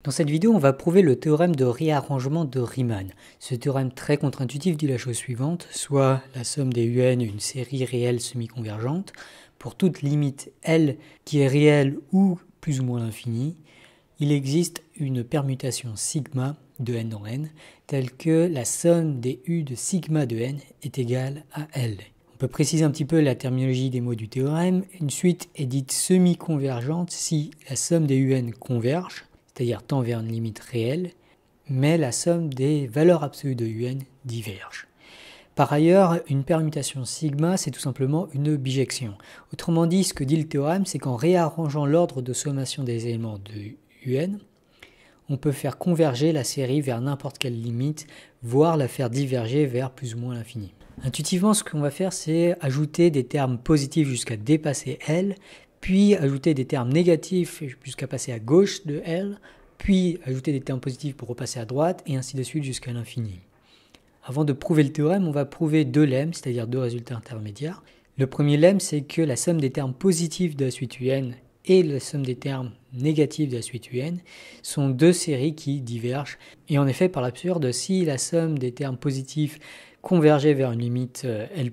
Dans cette vidéo, on va prouver le théorème de réarrangement de Riemann. Ce théorème très contre-intuitif dit la chose suivante, soit la somme des UN est une série réelle semi-convergente, pour toute limite L qui est réelle ou plus ou moins l'infini, il existe une permutation sigma de n dans n, telle que la somme des U de sigma de n est égale à L. On peut préciser un petit peu la terminologie des mots du théorème. Une suite est dite semi-convergente si la somme des UN converge, c'est-à-dire tend vers une limite réelle, mais la somme des valeurs absolues de UN diverge. Par ailleurs, une permutation sigma, c'est tout simplement une bijection. Autrement dit, ce que dit le théorème, c'est qu'en réarrangeant l'ordre de sommation des éléments de UN, on peut faire converger la série vers n'importe quelle limite, voire la faire diverger vers plus ou moins l'infini. Intuitivement, ce qu'on va faire, c'est ajouter des termes positifs jusqu'à dépasser L, puis ajouter des termes négatifs jusqu'à passer à gauche de L, puis ajouter des termes positifs pour repasser à droite, et ainsi de suite jusqu'à l'infini. Avant de prouver le théorème, on va prouver deux lemmes, c'est-à-dire deux résultats intermédiaires. Le premier lemme, c'est que la somme des termes positifs de la suite UN et la somme des termes négatifs de la suite UN sont deux séries qui divergent. Et en effet, par l'absurde, si la somme des termes positifs convergeait vers une limite L+,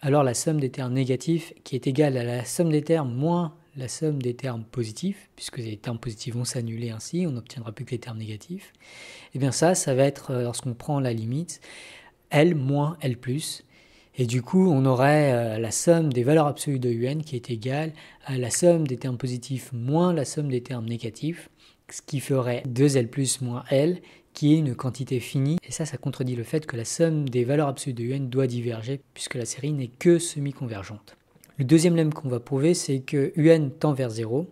alors la somme des termes négatifs, qui est égale à la somme des termes moins la somme des termes positifs, puisque les termes positifs vont s'annuler ainsi, on n'obtiendra plus que les termes négatifs, et bien ça va être, lorsqu'on prend la limite, L moins L+, et du coup on aurait la somme des valeurs absolues de UN qui est égale à la somme des termes positifs moins la somme des termes négatifs, ce qui ferait 2L plus moins L, qui est une quantité finie, et ça contredit le fait que la somme des valeurs absolues de UN doit diverger, puisque la série n'est que semi-convergente. Le deuxième lemme qu'on va prouver, c'est que UN tend vers 0,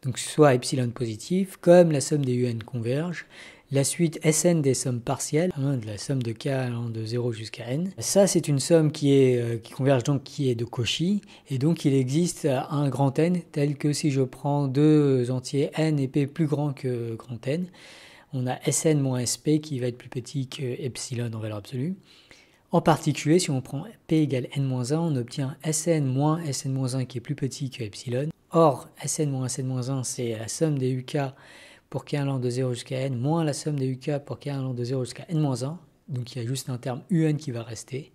donc soit epsilon positif, comme la somme des UN converge, la suite Sn des sommes partielles, de la somme de k allant de 0 jusqu'à n. Ça, c'est une somme qui converge, donc qui est de Cauchy, et donc il existe un grand N, tel que si je prends deux entiers n et p plus grands que grand N, on a Sn moins Sp qui va être plus petit que epsilon en valeur absolue. En particulier, si on prend p égale n-1, on obtient Sn moins Sn-1 qui est plus petit que epsilon. Or, Sn moins Sn-1, c'est la somme des uk pour k allant de 0 jusqu'à n, moins la somme des uk pour k allant de 0 jusqu'à n-1. Donc il y a juste un terme un qui va rester.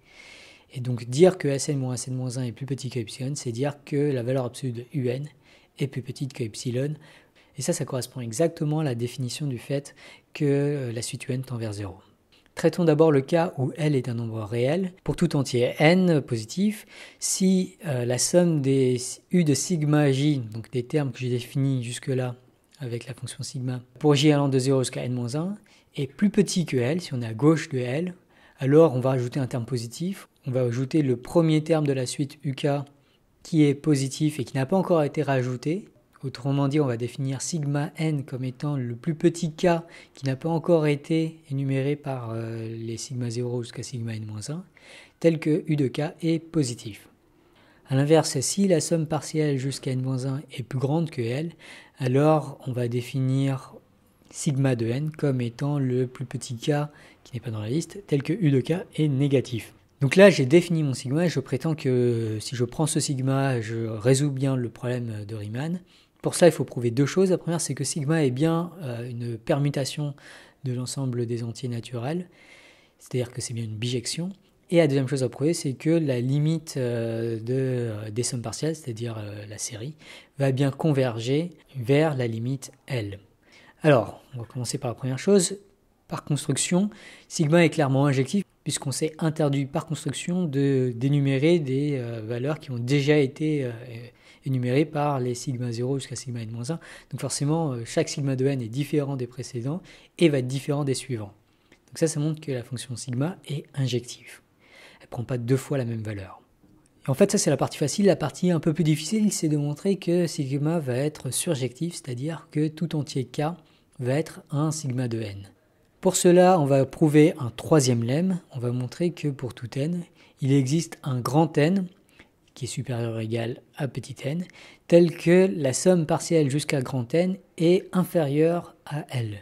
Et donc dire que Sn moins Sn-1 est plus petit que epsilon, c'est dire que la valeur absolue de un est plus petite que epsilon. Et ça correspond exactement à la définition du fait que la suite UN tend vers 0. Traitons d'abord le cas où L est un nombre réel. Pour tout entier n positif, si la somme des U de sigma j, donc des termes que j'ai définis jusque-là avec la fonction sigma, pour j allant de 0 jusqu'à n-1, est plus petit que L, si on est à gauche de L, alors on va ajouter un terme positif. On va ajouter le premier terme de la suite uk qui est positif et qui n'a pas encore été rajouté. Autrement dit, on va définir sigma n comme étant le plus petit k qui n'a pas encore été énuméré par les sigma 0 jusqu'à sigma n-1, tel que u de k est positif. A l'inverse, si la somme partielle jusqu'à n-1 est plus grande que L, alors on va définir sigma de n comme étant le plus petit k qui n'est pas dans la liste, tel que u de k est négatif. Donc là, j'ai défini mon sigma et je prétends que si je prends ce sigma, je résous bien le problème de Riemann. Pour ça, il faut prouver deux choses. La première, c'est que sigma est bien une permutation de l'ensemble des entiers naturels, c'est-à-dire que c'est bien une bijection. Et la deuxième chose à prouver, c'est que la limite des sommes partielles, c'est-à-dire la série, va bien converger vers la limite L. Alors, on va commencer par la première chose. Par construction, sigma est clairement injectif, puisqu'on s'est interdit par construction d'énumérer des valeurs qui ont déjà été énumérées par les sigma 0 jusqu'à sigma n-1. Donc forcément, chaque sigma de n est différent des précédents et va être différent des suivants. Donc ça montre que la fonction sigma est injective. Elle ne prend pas deux fois la même valeur. Et en fait, ça c'est la partie facile. La partie un peu plus difficile, c'est de montrer que sigma va être surjectif, c'est-à-dire que tout entier k va être un sigma de n. Pour cela, on va prouver un troisième lemme. On va montrer que pour tout n, il existe un grand N qui est supérieur ou égal à petit n, tel que la somme partielle jusqu'à grand N est inférieure à L.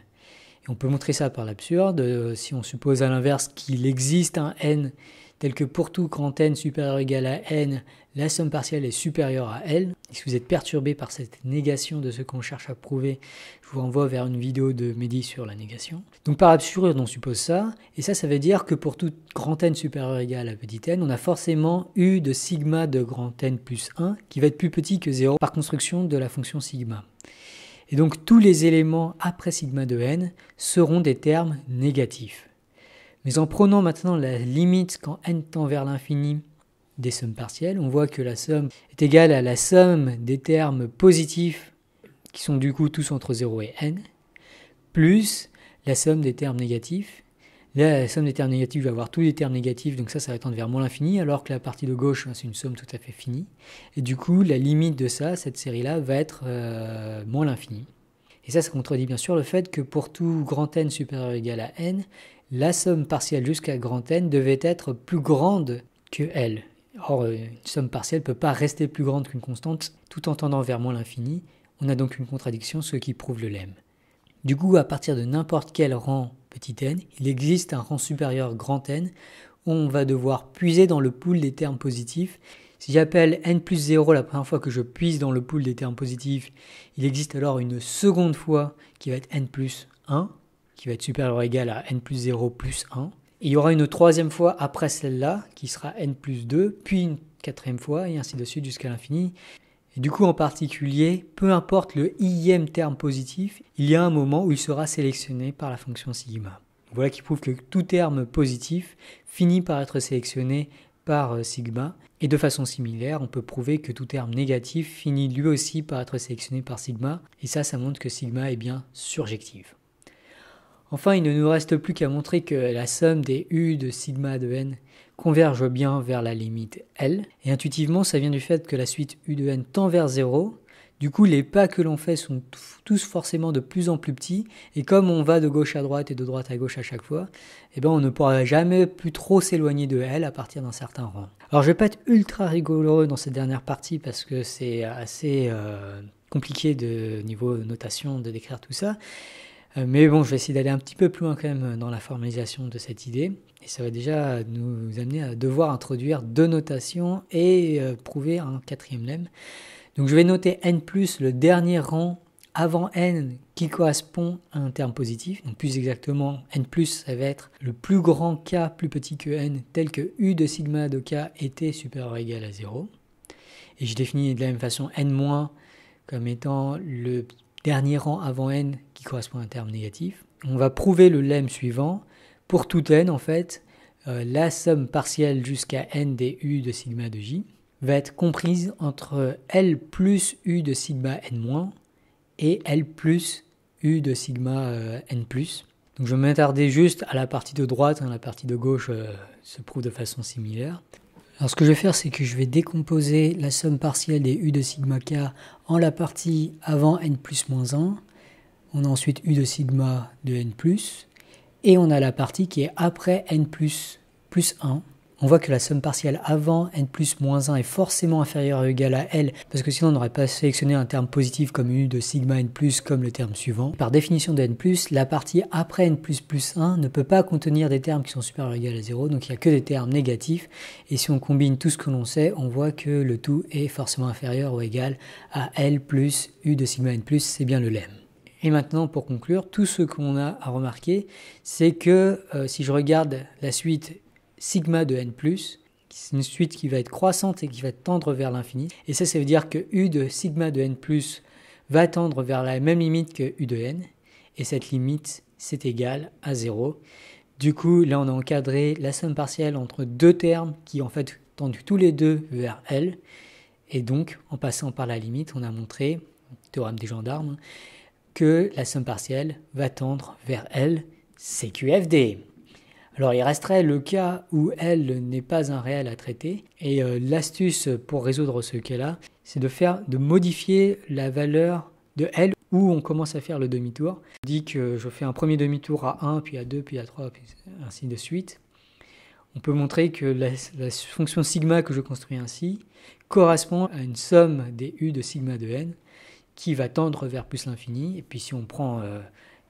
Et on peut montrer ça par l'absurde. Si on suppose à l'inverse qu'il existe un n tels que pour tout grand n supérieur ou égal à n, la somme partielle est supérieure à L. Et si vous êtes perturbé par cette négation de ce qu'on cherche à prouver, je vous renvoie vers une vidéo de Mehdi sur la négation. Donc par absurde, on suppose ça, et ça veut dire que pour tout grand n supérieur ou égal à petit n, on a forcément u de sigma de grand n plus 1 qui va être plus petit que 0 par construction de la fonction sigma. Et donc tous les éléments après sigma de n seront des termes négatifs. Mais en prenant maintenant la limite quand n tend vers l'infini des sommes partielles, on voit que la somme est égale à la somme des termes positifs, qui sont du coup tous entre 0 et n, plus la somme des termes négatifs. Là, la somme des termes négatifs, je vais avoir tous les termes négatifs, donc ça va tendre vers moins l'infini, alors que la partie de gauche, c'est une somme tout à fait finie. Et du coup, la limite de ça, cette série-là, va être moins l'infini. Et ça contredit bien sûr le fait que pour tout grand n supérieur ou égal à n, la somme partielle jusqu'à grand n devait être plus grande que L. Or, une somme partielle ne peut pas rester plus grande qu'une constante tout en tendant vers moins l'infini. On a donc une contradiction, ce qui prouve le lemme. Du coup, à partir de n'importe quel rang petit n, il existe un rang supérieur grand n où on va devoir puiser dans le pool des termes positifs. Si j'appelle n plus 0 la première fois que je puise dans le pool des termes positifs, il existe alors une seconde fois qui va être n plus 1, qui va être supérieur ou égal à n plus 0 plus 1. Et il y aura une troisième fois après celle-là, qui sera n plus 2, puis une quatrième fois, et ainsi de suite jusqu'à l'infini. Et du coup, en particulier, peu importe le ième terme positif, il y a un moment où il sera sélectionné par la fonction sigma. Voilà qui prouve que tout terme positif finit par être sélectionné par sigma. Et de façon similaire, on peut prouver que tout terme négatif finit lui aussi par être sélectionné par sigma. Et ça montre que sigma est bien surjective. Enfin, il ne nous reste plus qu'à montrer que la somme des u de sigma de n converge bien vers la limite L. Et intuitivement, ça vient du fait que la suite u de n tend vers 0. Du coup, les pas que l'on fait sont tous forcément de plus en plus petits. Et comme on va de gauche à droite et de droite à gauche à chaque fois, on ne pourra jamais plus trop s'éloigner de L à partir d'un certain rang. Alors, je ne vais pas être ultra rigoureux dans cette dernière partie parce que c'est assez compliqué de niveau notation de décrire tout ça. Mais bon, je vais essayer d'aller un petit peu plus loin quand même dans la formalisation de cette idée. Et ça va déjà nous amener à devoir introduire deux notations et prouver un quatrième lemme. Donc je vais noter n+, le dernier rang avant n qui correspond à un terme positif. Donc plus exactement, n+, ça va être le plus grand k plus petit que n, tel que u de sigma de k était supérieur ou égal à 0. Et je définis de la même façon n- comme étant le dernier rang avant n qui correspond à un terme négatif. On va prouver le lemme suivant. Pour tout n, en fait, la somme partielle jusqu'à n des u de sigma de j va être comprise entre L plus u de sigma n- et L plus u de sigma n+. Donc je vais m'attarder juste à la partie de droite, la partie de gauche se prouve de façon similaire. Alors ce que je vais faire, c'est que je vais décomposer la somme partielle des u de sigma k en la partie avant n plus moins 1. On a ensuite u de sigma de n+, et on a la partie qui est après n plus 1. On voit que la somme partielle avant n plus moins 1 est forcément inférieure ou égale à L, parce que sinon on n'aurait pas sélectionné un terme positif comme u de sigma n+, comme le terme suivant. Par définition de n+, la partie après n plus 1 ne peut pas contenir des termes qui sont supérieurs ou égaux à 0, donc il n'y a que des termes négatifs, et si on combine tout ce que l'on sait, on voit que le tout est forcément inférieur ou égal à L plus u de sigma n+, c'est bien le lemme. Et maintenant, pour conclure, tout ce qu'on a à remarquer, c'est que si je regarde la suite sigma de n+, c'est une suite qui va être croissante et qui va tendre vers l'infini. Et ça veut dire que u de sigma de n+, va tendre vers la même limite que u de n. Et cette limite, c'est égal à 0. Du coup, là, on a encadré la somme partielle entre deux termes qui, en fait, tendent tous les deux vers L. Et donc, en passant par la limite, on a montré, théorème des gendarmes, que la somme partielle va tendre vers L, CQFD. Alors il resterait le cas où L n'est pas un réel à traiter, et l'astuce pour résoudre ce cas-là, c'est de modifier la valeur de L où on commence à faire le demi-tour. Je dis que je fais un premier demi-tour à 1, puis à 2, puis à 3, puis ainsi de suite. On peut montrer que la fonction sigma que je construis ainsi correspond à une somme des u de sigma de n qui va tendre vers plus l'infini. Et puis si on prend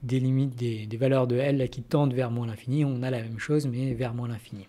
des limites, des valeurs de L qui tendent vers moins l'infini, on a la même chose mais vers moins l'infini.